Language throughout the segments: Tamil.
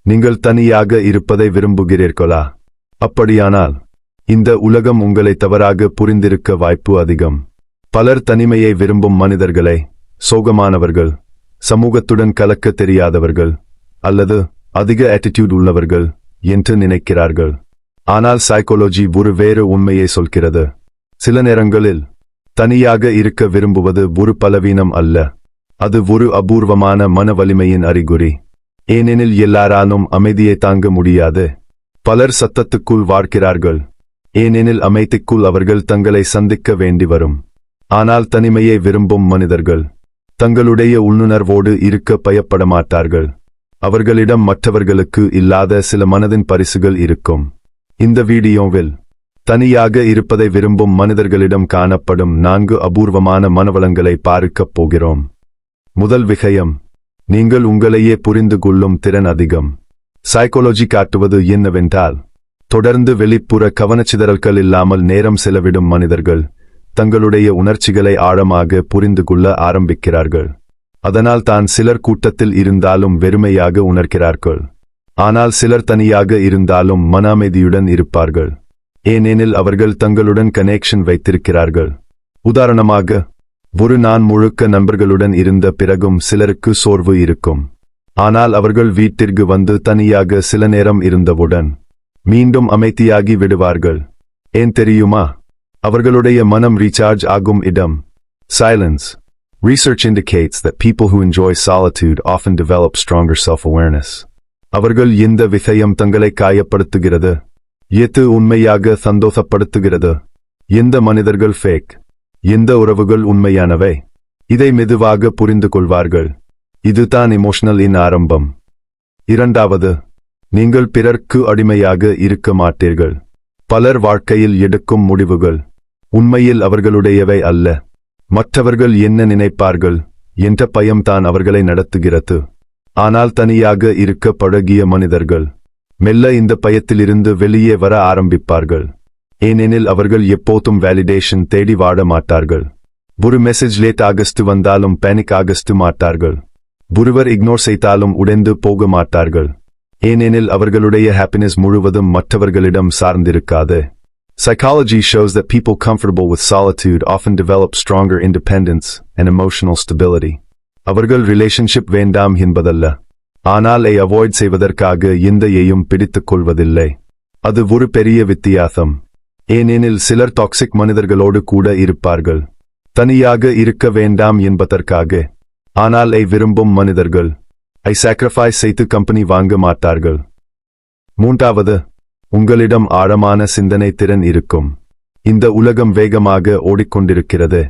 நீங்கள் தனியாக இருப்பதை விரும்புகிறீர்களா? அப்படியானால் இந்த உலகம் உங்களை தவறாக புரிந்திருக்க வாய்ப்பு அதிகம். பலர் தனிமையை விரும்பும் மனிதர்களை சோகமானவர்கள், சமூகத்துடன் கலக்க தெரியாதவர்கள் அல்லது அதிக ஆட்டிடியூட் உள்ளவர்கள் என்று நினைக்கிறார்கள். ஆனால் சைக்காலஜி ஒரு வேறு உண்மையை சொல்கிறது. சில நேரங்களில் தனியாக இருக்க விரும்புவது ஒரு பலவீனம் அல்ல, அது ஒரு அபூர்வமான மன வலிமையின் அறிகுறி. ஏனெனில் எல்லாராலும் அமைதியை தாங்க முடியாது. பலர் சத்தத்துக்குள் வாழ்கிறார்கள், ஏனெனில் அமைதிக்குள் அவர்கள் தங்களை சந்திக்க வேண்டி வரும். ஆனால் தனிமையை விரும்பும் மனிதர்கள் தங்களுடைய உள்ளுணர்வோடு இருக்க பயப்பட மாட்டார்கள். அவர்களிடம் மற்றவர்களுக்கு இல்லாத சில மனதின் பரிசுகள் இருக்கும். இந்த வீடியோவில் தனியாக இருப்பதை விரும்பும் மனிதர்களிடம் காணப்படும் 4 அபூர்வமான மனவளங்களை பார்க்கப் போகிறோம். முதல் விஷயம், நீங்கள் உங்களையே புரிந்து கொள்ளும் திறன் அதிகம். சைக்காலஜி காட்டுவது என்னவென்றால், தொடர்ந்து வெளிப்புற கவனச்சிதறல்கள் இல்லாமல் நேரம் செலவிடும் மனிதர்கள் தங்களுடைய உணர்ச்சிகளை ஆழமாக புரிந்து கொள்ள ஆரம்பிக்கிறார்கள். அதனால் தான் சிலர் கூட்டத்தில் இருந்தாலும் வெறுமையாக உணர்கிறார்கள். ஆனால் சிலர் தனியாக இருந்தாலும் மன அமைதியுடன் இருப்பார்கள், ஏனெனில் அவர்கள் தங்களுடன் கனெக்ஷன் வைத்திருக்கிறார்கள். உதாரணமாக, ஒரு நாள் முழுக்க நண்பர்களுடன் இருந்த பிறகும் சிலருக்கு சோர்வு இருக்கும். ஆனால் அவர்கள் வீட்டிற்கு வந்து தனியாக சில நேரம் இருந்தவுடன் மீண்டும் அமைதியாகி விடுவார்கள். ஏன் தெரியுமா? அவர்களுடைய மனம் ரீசார்ஜ் ஆகும் இடம் silence. Research indicates that people who enjoy solitude often develop stronger self-awareness. அவர்கள் எந்த விஷயம் தங்களை காயப்படுத்துகிறது, எது உண்மையாக சந்தோஷப்படுத்துகிறது, எந்த மனிதர்கள் ஃபேக், எந்த உறவுகள் உண்மையானவை, இதை மெதுவாக புரிந்து கொள்வார்கள். இதுதான் எமோஷனல் இன் ஆரம்பம். இரண்டாவது, நீங்கள் பிறர்க்கு அடிமையாக இருக்க மாட்டீர்கள். பலர் வாழ்க்கையில் எடுக்கும் முடிவுகள் உண்மையில் அவர்களுடையவை அல்ல. மற்றவர்கள் என்ன நினைப்பார்கள் என்ற பயம்தான் அவர்களை நடத்துகிறது. ஆனால் தனியாக இருக்க பழகிய மனிதர்கள் மெல்ல இந்த பயத்திலிருந்து வெளியே வர ஆரம்பிப்பார்கள். ஏனெனில் அவர்கள் எப்போதும் வேலிடேஷன் தேடி வாட மாட்டார்கள். ஒரு மெசேஜ் லேட் ஆகஸ்ட் வந்தாலும் பேனிக் ஆகஸ்ட் மாட்டார்கள். ஒருவர் இக்னோர் செய்தாலும் உடைந்து போக மாட்டார்கள், ஏனெனில் அவர்களுடைய ஹாப்பினஸ் முழுவதும் மற்றவர்களிடம் சார்ந்திருக்காது. Psychology shows that people comfortable with solitude often develop stronger independence and emotional stability. அவர்கள் ரிலேஷன்ஷிப் வேண்டாம் என்பதல்ல, ஆனால் அதை அவாய்ட் செய்வதற்காக எந்தையையும் பிடித்துக் கொள்வதில்லை. அது ஒரு பெரிய வித்தியாசம். ஏனெனில் சிலர் டாக்ஸிக் மனிதர்களோடு கூட இருப்பார்கள், தனியாக இருக்க வேண்டாம் என்பதற்காக. ஆனால் அதை விரும்பும் மனிதர்கள் ஐ சாக்ரிஃபைஸ் செய்து கம்பெனி வாங்க மாட்டார்கள். மூன்றாவது, உங்களிடம் ஆழமான சிந்தனை திறன் இருக்கும். இந்த உலகம் வேகமாக ஓடிக்கொண்டிருக்கிறது.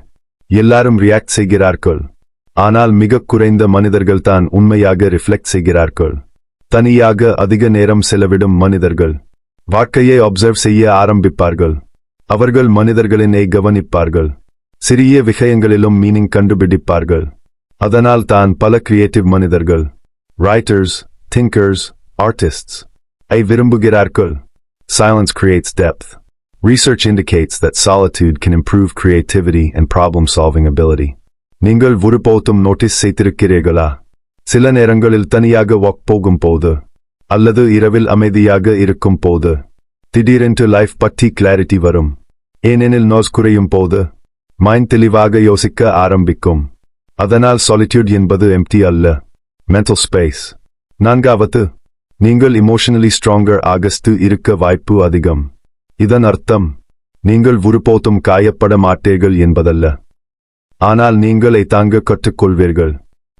எல்லாரும் ரியாக்ட் செய்கிறார்கள், ஆனால் மிக குறைந்த மனிதர்கள் தான் உண்மையாக ரிஃப்ளெக்ட் செய்கிறார்கள். தனியாக அதிக நேரம் செலவிடும் மனிதர்கள் வாழ்க்கையை அப்சர்வ் செய்ய ஆரம்பிப்பார்கள். அவர்கள் மனிதர்களினை கவனிப்பார்கள், சிறிய விஷயங்களிலும் மீனிங் கண்டுபிடிப்பார்கள். அதனால் தான் பல கிரியேட்டிவ் மனிதர்கள், ரைட்டர்ஸ், திங்கர்ஸ், ஆர்டிஸ்ட்ஸ் ஐ விரும்புகிறார்கள். Silence creates depth. Research indicates that solitude can improve creativity and problem-solving ability. நீங்கள் ஒருபோதும் நோட்டீஸ் செய்திருக்கிறீர்களா? சில நேரங்களில் தனியாக வாக் போகும் போது அல்லது இரவில் அமைதியாக இருக்கும் போது திடீரென்று லைஃப் பற்றி கிளாரிட்டி வரும். ஏனெனில் நோஸ் குறையும் போது மைண்ட் தெளிவாக யோசிக்க ஆரம்பிக்கும். அதனால் சாலிட்யூட் என்பது எம்டி அல்ல, மென்டல் ஸ்பேஸ். நான்காவது, நீங்கள் இமோஷனலி ஸ்ட்ராங்கர் ஆகஸ்ட் இருக்க வாய்ப்பு அதிகம். இதன் அர்த்தம் நீங்கள் ஒருபோதும் காயப்பட மாட்டீர்கள் என்பதல்ல, ஆனால் நீங்களை தாங்க கற்றுக்கொள்வீர்கள்.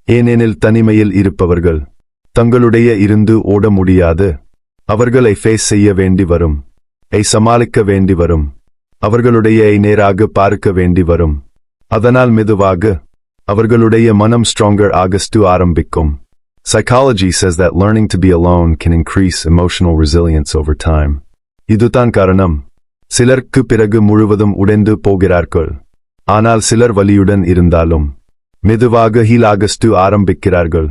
ஏனெனில் தனிமையில் இருப்பவர்கள் தங்களுடைய இருந்து ஓட முடியாது. அவர்களை ஃபேஸ் செய்ய வேண்டி வரும், சமாளிக்க வேண்டி வரும், அவர்களுடைய நேராக பார்க்க வேண்டி வரும். அதனால் மெதுவாக அவர்களுடைய மனம் ஸ்ட்ராங்கர் ஆகஸ்ட் ஆரம்பிக்கும். Psychology says that learning to be alone can increase emotional resilience over time. இதுதான் காரணம். சிலருக்கு பிறகு முழுவதும் உடைந்து போகிறார்கள், ஆனால் சிலர் வலியுடன் இருந்தாலும் மெதுவாக ஹீல் ஆகஸ்ட் ஆரம்பிக்கிறார்கள்.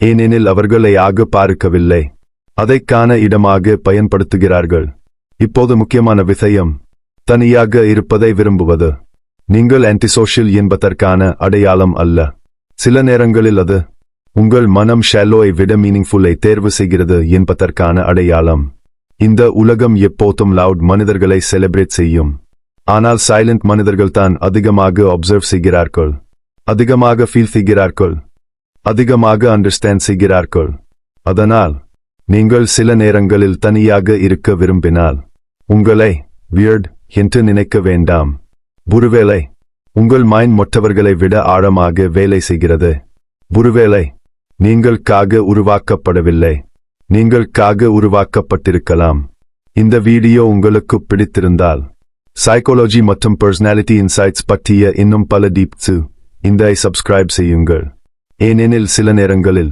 ஏனெனில் அவர்களை ஆக பார்க்கவில்லை, அதைக்கான இடமாக பயன்படுத்துகிறார்கள். இப்போது முக்கியமான விஷயம், தனியாக இருப்பதை விரும்புவது நீங்கள் ஆன்டிசோஷியல் என்பதற்கான அடையாளம் அல்ல. சில நேரங்களில் அது உங்கள் மனம் ஷாலோவை விட மீனிங்ஃபுல்லை தேர்வு செய்கிறது என்பதற்கான அடையாளம். இந்த உலகம் எப்போதும் லவுட் மனிதர்களை செலிப்ரேட் செய்யும். ஆனால் சைலண்ட் மனிதர்கள் தான் அதிகமாக அப்சர்வ் செய்கிறார்கள், அதிகமாக ஃபீல் செய்கிறார்கள், அதிகமாக அண்டர்ஸ்டாண்ட் செய்கிறார்கள். அதனால் நீங்கள் சில நேரங்களில் தனியாக இருக்க விரும்பினால் உங்களை வியர்ட் என்று நினைக்க வேண்டாம். ஒருவேளை உங்கள் மைண்ட் மற்றவர்களை விட ஆழமாக வேலை செய்கிறது. ஒருவேளை நீங்கள் காக உருவாக்கப்படவில்லை, நீங்கள் காக உருவாக்கப்பட்டிருக்கலாம். இந்த வீடியோ உங்களுக்கு பிடித்திருந்தால் சைக்காலஜி மற்றும் பர்சனாலிட்டி இன்சைட்ஸ் பற்றிய இன்னும் பல டீப்ஸு இந்த சப்ஸ்கிரைப் செய்யுங்கள். ஏனெனில் சில நேரங்களில்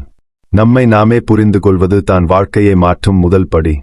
நம்மை நாமே புரிந்து கொள்வது தான் வாழ்க்கையை மாற்றும் முதல் படி.